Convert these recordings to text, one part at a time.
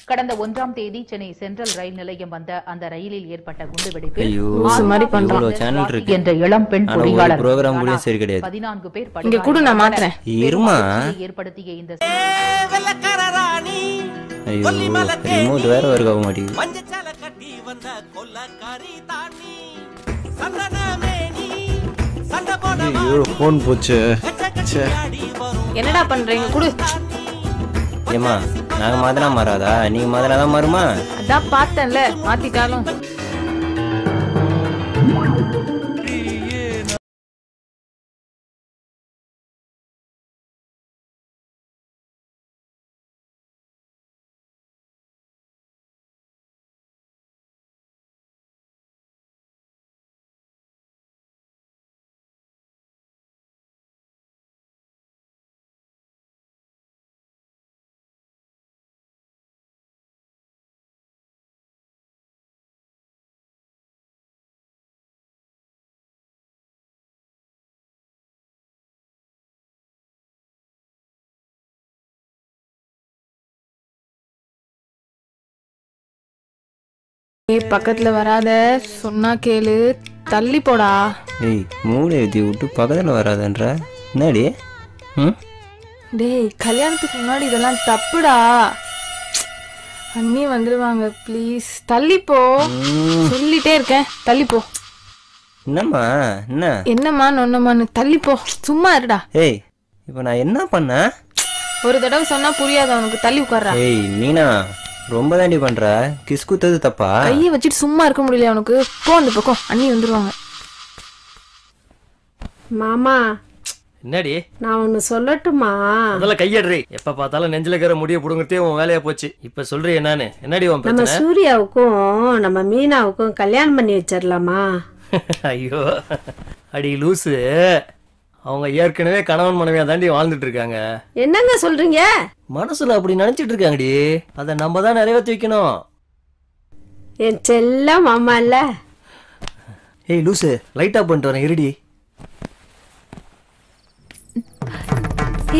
கடந்த 1ஆம் தேதி சென்னை சென்ட்ரல் ரயில் நிலையம் வந்த அந்த ரயிலில் ஏற்பட்ட குண்டுவெடிப்பில் என்ற இளம் பெண் பொறியாளர் 14 பேர் ஏற்படுத்திய இந்த என்னடா பண்றீங்க? குடு. ஏமா நாங்க மாத்தினா மாறாதா? நீங்க மாத்தினாதான் மாறுமா? அதான் பார்த்தேன்ல, மாத்திட்டாலும். பக்கத்துல வராத, சொன்னா கேளு, தள்ளி போடா. ஏய் மூளை ஏத்தி விட்டு பக்கத்துல வராதன்ற என்னடி? டேய் கல்யாணத்துக்கு முன்னாடி இதெல்லாம் தப்புடா. அண்ணி வந்துடுவாங்க, ப்ளீஸ் தள்ளி போ. சொல்லிட்டே இருக்கேன், தள்ளி போ. என்னம்மா? என்னம்மா நொன்னம்மான்னு தள்ளி போ, சும்மா இருடா. ஏய் இப்போ நான் என்ன பண்ண? ஒரு தடவை சொன்னா புரியாத அவனுக்கு, தள்ளி உட்கார்றா. ஏய் நீனா ரொம்ப தாண்டி பண்ற. கிஸ் குத்தது தப்பா? கையை வச்சுட்டு சும்மா இருக்க முடியல அவனுக்கு. போ அந்த பக்கம், அண்ணி வந்துருவாங்க. மாமா என்னடி? நான் ஒன்னு சொல்லட்டுமா? அதெல்லாம் கையடுறி. எப்ப பார்த்தாலும் நெஞ்சில இருக்கிற முடிய புடுங்கறதே உன் வேலையா போச்சு. இப்ப சொல்றீ என்னன்னு? என்னடி உன் பிரச்சனை? நம்ம சூர்யாவுக்கும் நம்ம மீனாவுக்கும் கல்யாணம் பண்ணி வச்சிடலாமா? ஐயோ அடி லூசு, அவங்க ஏற்கனவே கணவன் மனைவியா தாண்டி வாழ்ந்துட்டு இருக்காங்க. என்னங்க சொல்றீங்க? மனசுல அப்படி நினைச்சிட்டு இருக்காங்கடி, அதை நம்ம தான் நிறைவேற்றி வைக்கணும். என் செல்ல மாமா இல்ல. ஏய் லூசு, லைட் ஆஃப் பண்ணிட்டு வரேன் இருடி.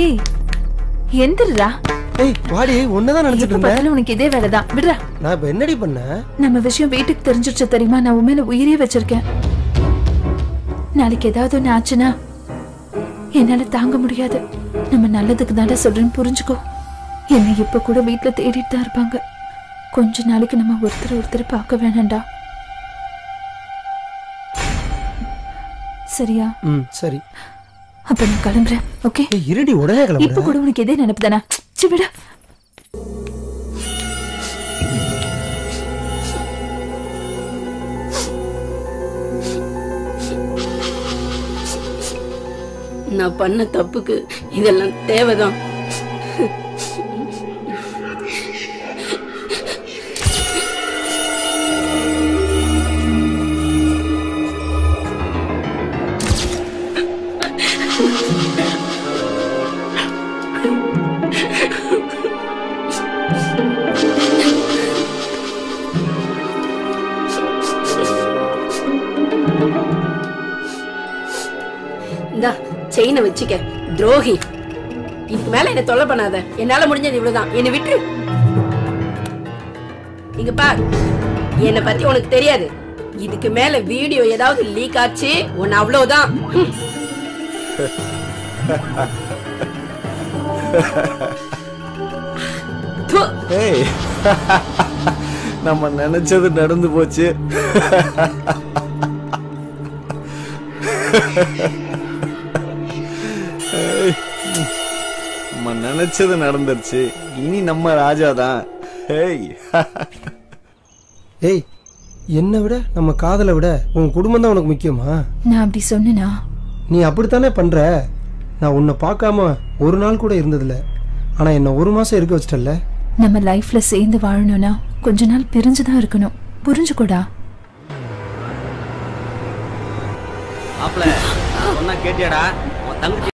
ஏய் எந்திரடா. ஏய் வாடி, ஒன்னதான் நினைச்சிட்டு இருந்தேன். உனக்கு இதே வேலைதான், விடுடா. நான் இப்ப என்னடி பண்ண? நம்ம விஷயம் வீட்டுக்கு தெரிஞ்சிருச்சு தெரியுமா? நான் உண்மையில உயிரே வச்சிருக்கேன். நாளைக்கு ஏதாவது ஒண்ணு ஆச்சுன்னா என்னால தாங்க முடியாது. நம்ம நல்லதுக்கு தாண்டா சொல்றேன்னு புரிஞ்சுக்கோ. என்னை இப்ப கூட வீட்டுல தேடிட்டு தான் இருப்பாங்க. கொஞ்ச நாளைக்கு நம்ம ஒருத்தர் பார்க்க வேணாண்டா, சரியா? சரி. அப்ப நான் கிளம்புறேன். ஓகே இருடி, உடனே கிளம்புறேன். இப்ப கூட உனக்கு இதே நினைப்பு தானே? விட. நான் பண்ண தப்புக்கு இதெல்லாம் தேவைதான். இந்தா செயினை வச்சுக்க, துரோகி. இதுக்கு மேல என்ன தொல்லை பண்ணாத. என்னால முடிஞ்சது இவ்வளவுதான், என்னை விட்டுரு. இங்க பார், என்னை பத்தி உனக்கு தெரியாது. இதுக்கு மேல வீடியோ ஏதாவது லீக் ஆச்சு உன்னை அவ்வளவுதான். நம்ம நினைச்சது நடந்து போச்சு. நம்ம நினைச்சது நடந்துருச்சு. இனி நம்ம ராஜாதான். ஏய் என்னை விட நம்ம காதலை விட உன் குடும்பம் தான் உனக்கு முக்கியமா? நான் அப்படி சொன்னா நீ அப்படித்தானே பண்ற. நான் உன்னை பார்க்காம ஒரு நாள் கூட இருந்ததில்ல. ஆனா என்ன 1 மாசம் இருக்க வச்சிட்டல்ல. நம்ம லைஃப்ல சேர்ந்து வாழணும்னா கொஞ்ச நாள் பிரிஞ்சுதான் இருக்கணும், புரிஞ்சுக்கூடா? மாப்ள சொன்னா கேட்டியாடா? உன் தங்கச்சி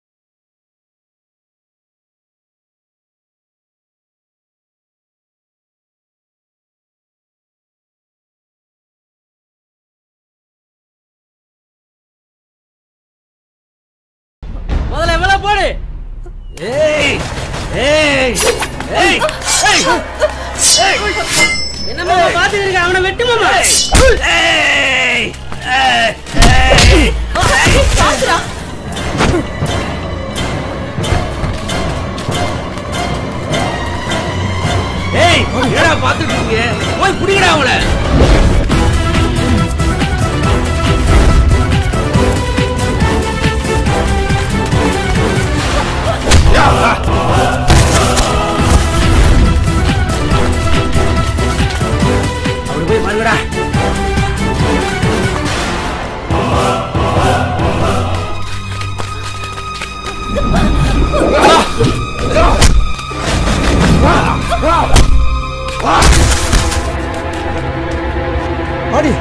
முதல்ல எவ்வளவு போடு. ஏய் ஏய் ஏய் ஏய் காத்துட்டு இருக்க அவனை வெட்டு மாமா. ஏய் என்னடா பாத்துட்டு இருக்கீங்க? போய் புடிங்கடா அவளை. அவளை போய் பாருங்கடா. ஆடி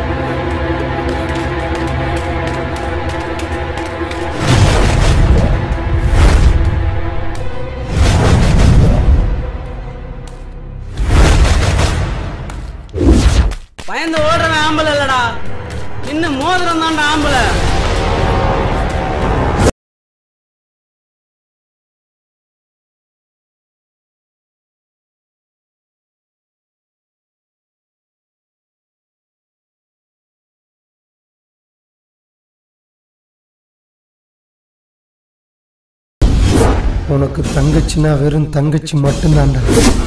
பயந்து ஓடுறவன் ஆம்பளை இல்லடா, இன்னும் மோதிரம் தான்டா ஆம்பளை. உனக்கு தங்கச்சினா வெறும் தங்கச்சி மட்டும்தான்டா.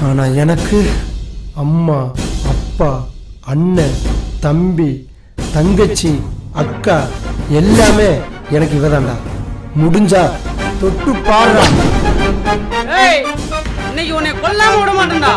ஆனா எனக்கு அம்மா, அப்பா, அண்ணன், தம்பி, தங்கச்சி, அக்கா எல்லாமே எனக்கு இவதான்டா. முடிஞ்சா தொட்டு பாடுறா. ஏய், இன்னைக்கு உன்னை கொல்லாம விட மாட்டேன்டா.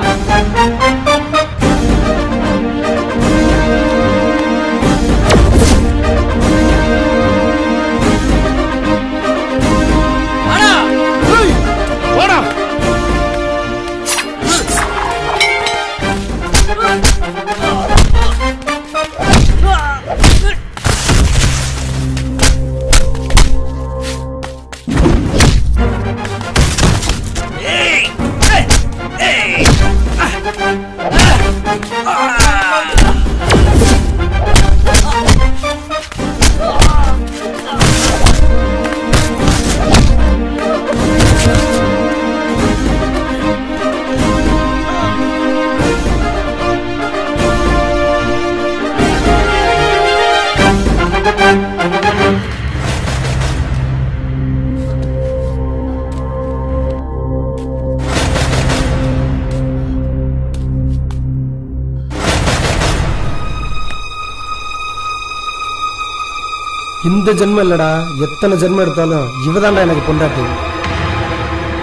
இந்த ஜென்மம் இல்லடா, எத்தனை ஜென்மம் எடுத்தாலும் இவதான்டா எனக்கு பொண்டாட்டி.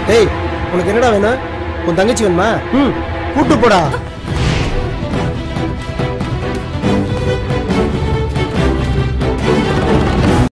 டேய், உனக்கு என்னடா வேணும்? உன் தங்கச்சி வேணுமா? கூட்டு போடா.